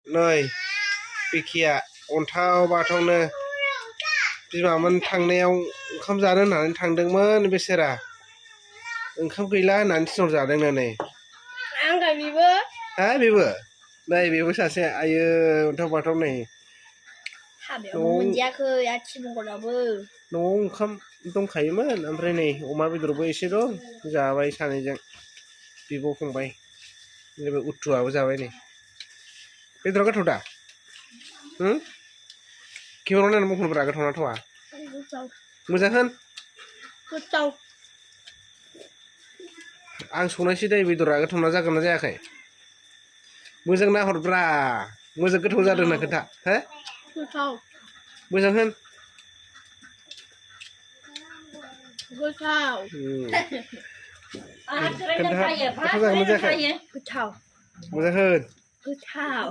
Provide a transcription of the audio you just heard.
नै बिखिया अन्थाव बाथावनो बिमामोन थांनायाव ओंखाम जानो होननानै थांदोंमोन बेसेरा ओंखाम गैला होननानै थिनहरजादोंनो नै आंगा बेबो हा बेबो नै बेबो सासे आयो अन्थाव बाथाव नै हाबायावबो मोनजायाखै आथिमंगलाबो न'आव ओंखाम दंखायोमोन ओमफ्राय नै अमा बेदरबो एसे दं जाबाय सानैजों बिब' फंबाय नैबे उथुआबो जाबाय नै बेदरा गोथाव दा खिबराव नायनानै बुंहरब्रा गोथाव ना थावा मोजां होन गोथाव आं संनायसो दै बेदरा गोथावना जागोन ना जायाखै मोजां नाहरब्रा मोजां गोथाव जादों होनना खोन्था हो गोथाव मोजां होन गोथाव खोन्था गोथाव जागोन ना जायाखै गोथाव मोजां होन गोथाव